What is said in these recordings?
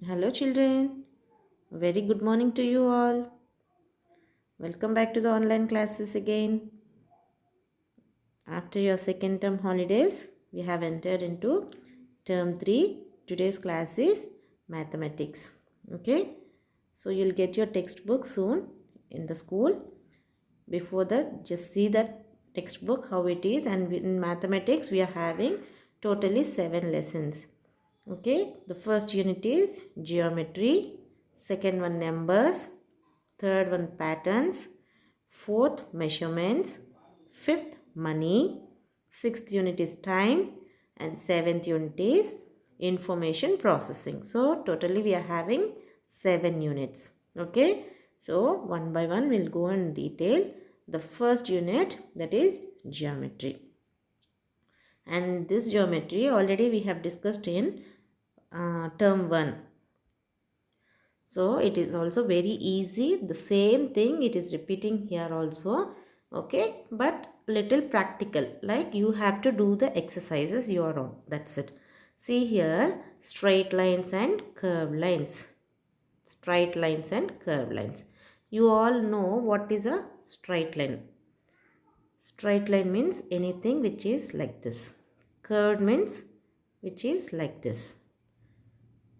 Hello, children. Very good morning to you all. Welcome back to the online classes again. After your second term holidays, we have entered into term 3. Today's class is mathematics. Okay, so you'll get your textbook soon in the school. Before that, just see that textbook how it is, and in mathematics, we are having totally 7 lessons. Okay, the first unit is geometry, second one numbers, third one patterns, fourth measurements, fifth money, sixth unit is time, and seventh unit is information processing. So totally we are having 7 units. Okay, so one by one we'll go in detail. The first unit, that is geometry, and this geometry already we have discussed in term 1. So it is also very easy. The same thing it is repeating here also. Okay, but little practical, like you have to do the exercises your own. That's it. See here, straight lines and curved lines. Straight lines and curved lines. You all know what is a straight line. Straight line means anything which is like this. Curved means which is like this.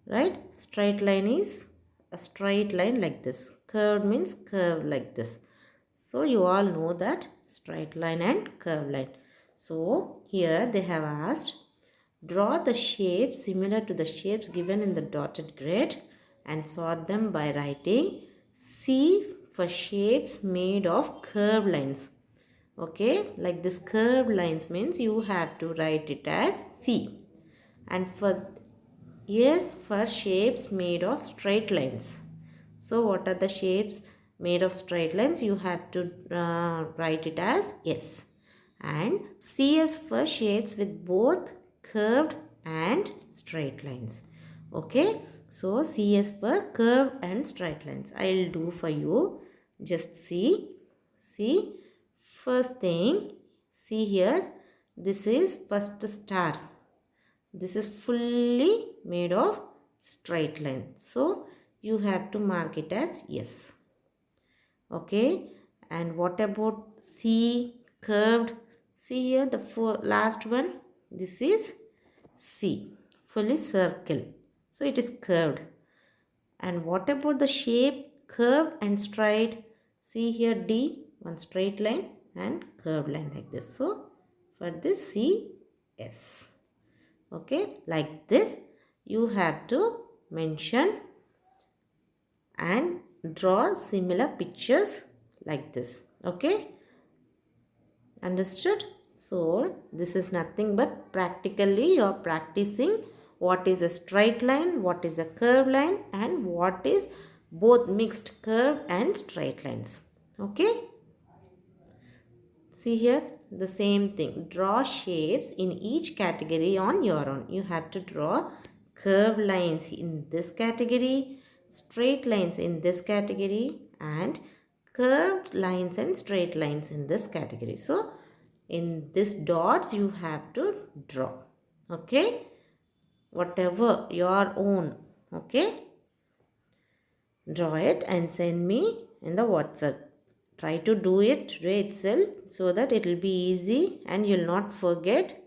Right? Straight line is a straight line like this. Curved means curve like this. So you all know that straight line and curved line. So here they have asked, draw the shapes similar to the shapes given in the dotted grid and sort them by writing C for shapes made of curved lines. Okay, like this curved lines means you have to write it as C. And for S for shapes made of straight lines. So what are the shapes made of straight lines? You have to write it as S. And CS for shapes with both curved and straight lines. Okay. So CS for curved and straight lines. I will do for you. Just see. See. First thing. See here. This is first star. This is fully made of straight line. So you have to mark it as yes. Okay. And what about C curved? See here the last one. This is C. Fully circle. So it is curved. And what about the shape curved and straight? See here D. One straight line and curved line like this. So for this C S. Okay, like this you have to mention and draw similar pictures like this. Okay, understood? So this is nothing but practically you are practicing what is a straight line, what is a curved line, and what is both mixed curve and straight lines. Okay, see here the same thing. Draw shapes in each category on your own. You have to draw curved lines in this category, straight lines in this category, and curved lines and straight lines in this category. So in this dots you have to draw. Okay, whatever your own. Okay, draw it and send me in the WhatsApp. Try to do it today itself so that it will be easy and you'll not forget,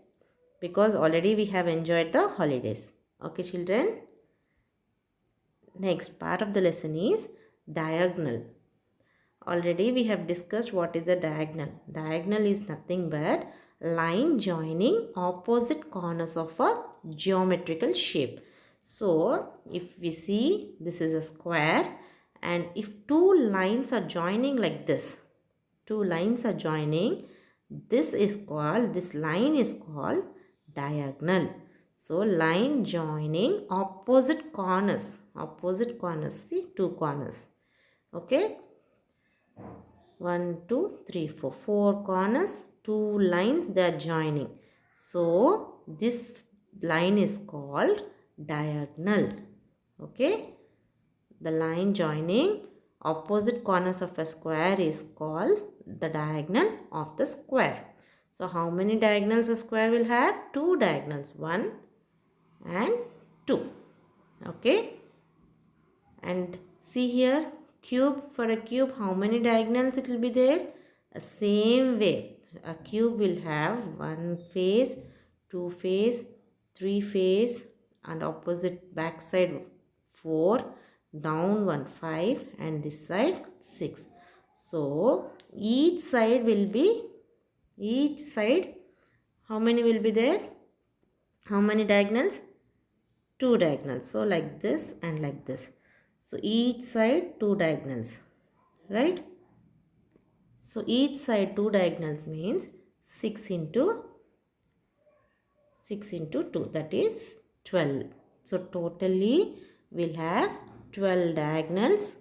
because already we have enjoyed the holidays. Okay, children. Next part of the lesson is diagonal. Already we have discussed what is a diagonal. Diagonal is nothing but line joining opposite corners of a geometrical shape. So if we see this is a square, and if two lines are joining like this, two lines are joining, this line is called diagonal. So line joining opposite corners, see, two corners. Okay, 1 2 3 4, 4 corners, two lines they are joining. So this line is called diagonal. Okay, the line joining opposite corners of a square is called the diagonal of the square. So how many diagonals a square will have? Two diagonals, 1 and 2. Okay, And see here, cube, for a cube how many diagonals it will be there? Same way, a cube will have one face, two face, three face, and opposite back side 4, down one 5, and this side 6. So each side will be, each side how many will be there? How many diagonals? 2 diagonals. So like this and like this. So each side 2 diagonals, right? So each side 2 diagonals means 6 into 2, that is 12. So totally we'll have 12 diagonals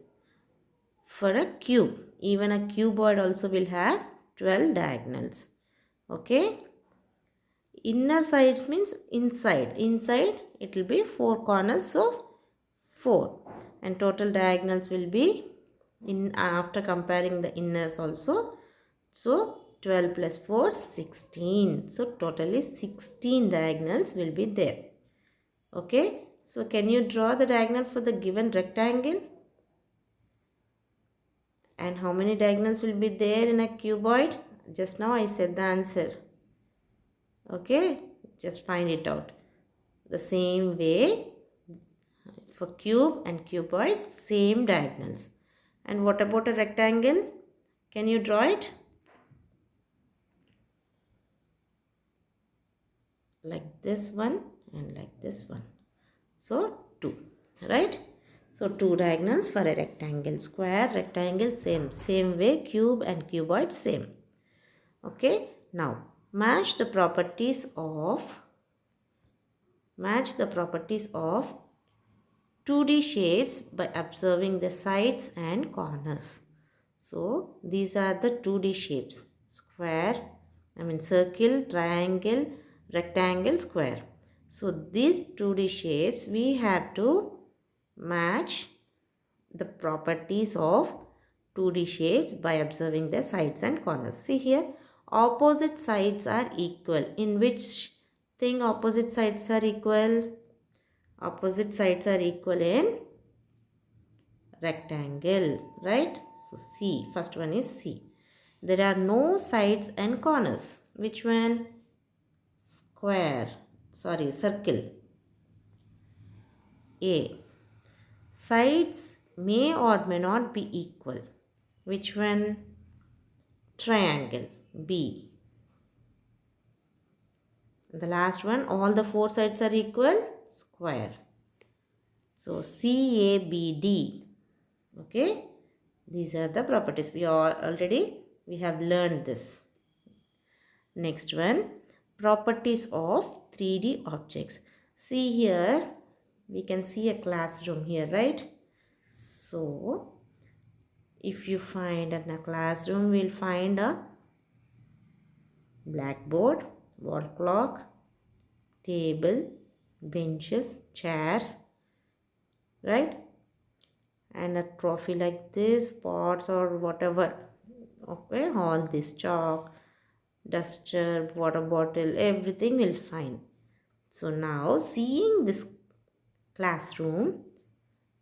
for a cube. Even a cuboid also will have 12 diagonals. Okay. Inner sides means inside. Inside it will be 4 corners, so 4. And total diagonals will be, in after comparing the inners also, so 12 plus 4, 16. So totally 16 diagonals will be there. Okay. So can you draw the diagonal for the given rectangle? And how many diagonals will be there in a cuboid? Just now I said the answer. Okay. Just find it out. The same way for cube and cuboid, same diagonals. And what about a rectangle? Can you draw it? Like this one and like this one. So 2, right? So 2 diagonals for a rectangle. Square, rectangle, same way. Cube and cuboid, same. Okay. Now match the properties of 2D shapes by observing the sides and corners. So these are the 2D shapes: square, circle, triangle, rectangle, square. So these 2D shapes we have to match the properties of 2D shapes by observing their sides and corners. See here, opposite sides are equal. In which thing opposite sides are equal? Opposite sides are equal in rectangle, right? So C, first one is C. There are no sides and corners. Which one? Circle. A. Sides may or may not be equal. Which one? Triangle. B. The last one, all the 4 sides are equal. Square. So CABD. Okay. These are the properties. We have learned this. Next one, properties of 3D objects. See here, we can see a classroom here, right? So if you find in a classroom, we'll find a blackboard, wall clock, table, benches, chairs, right? And a trophy like this, pots or whatever. Okay, all this, chalk, duster, water bottle, everything will find. So now seeing this classroom,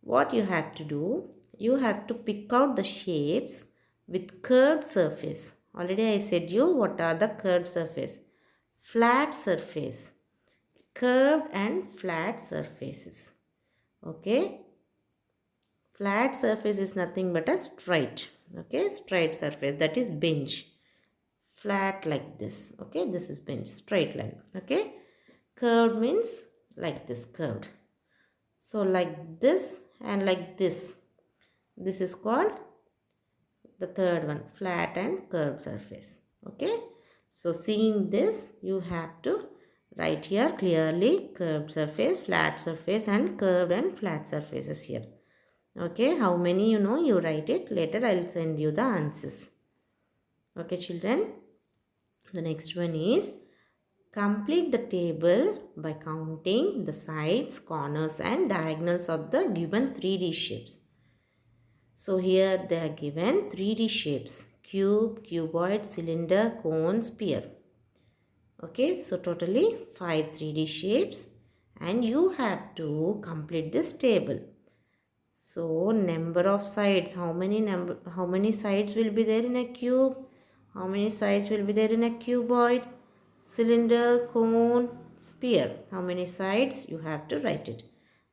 what you have to do, you have to pick out the shapes with curved surface. Already I said you what are the curved surface. Flat surface, curved and flat surfaces. Okay. Flat surface is nothing but a straight. Okay, straight surface, that is bench. Flat like this. Okay, this is bench, straight line. Okay, curved means like this, curved. So like this and like this. This is called the third one, flat and curved surface. Okay, so seeing this, you have to write here clearly curved surface, flat surface, and curved and flat surfaces here. Okay, how many you know, you write it. Later I will send you the answers. Okay, children. The next one is complete the table by counting the sides, corners, and diagonals of the given 3D shapes. So here they are given 3D shapes: cube, cuboid, cylinder, cone, sphere. Okay, so totally 5 3D shapes, and you have to complete this table. So number of sides, how many sides will be there in a cube? How many sides will be there in a cuboid? Cylinder, cone, sphere. How many sides? You have to write it.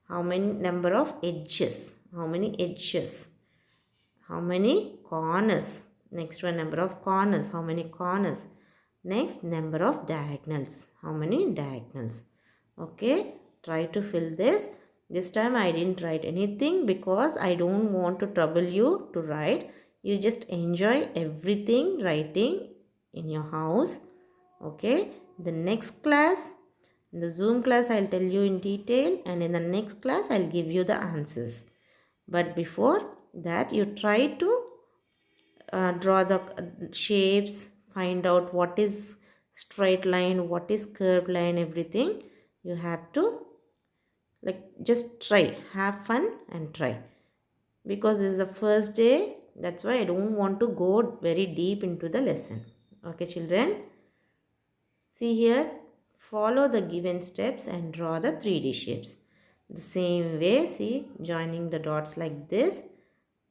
How many number of edges? How many edges? How many corners? Next one, number of corners. How many corners? Next, number of diagonals. How many diagonals? Okay, try to fill this. This time I didn't write anything because I don't want to trouble you to write. You just enjoy everything writing in your house. Okay, the next class, in the Zoom class, I'll tell you in detail, and in the next class, I'll give you the answers. But before that, you try to draw the shapes, find out what is straight line, what is curved line, everything. You have to just try, have fun and try, because this is the first day. That's why I don't want to go very deep into the lesson. Okay, children, see here, follow the given steps and draw the 3D shapes the same way. See, joining the dots like this,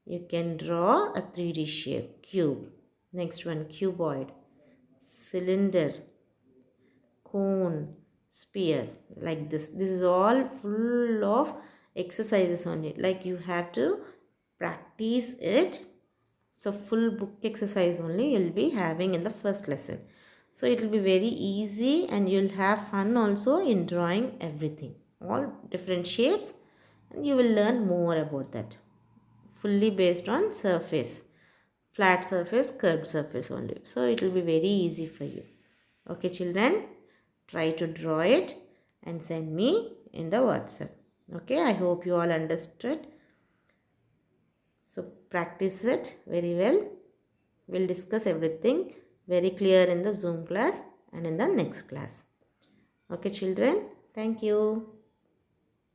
you can draw a 3D shape, cube. Next one, cuboid, cylinder, cone, sphere, like this. This is all full of exercises on it. Like you have to practice it. So full book exercise only you'll be having in the first lesson. So it will be very easy and you'll have fun also in drawing everything. All different shapes, and you will learn more about that. Fully based on surface. Flat surface, curved surface only. So it will be very easy for you. Okay, children, try to draw it and send me in the WhatsApp. Okay, I hope you all understood. So practice it very well. We'll discuss everything very clear in the Zoom class and in the next class. Okay, children, thank you.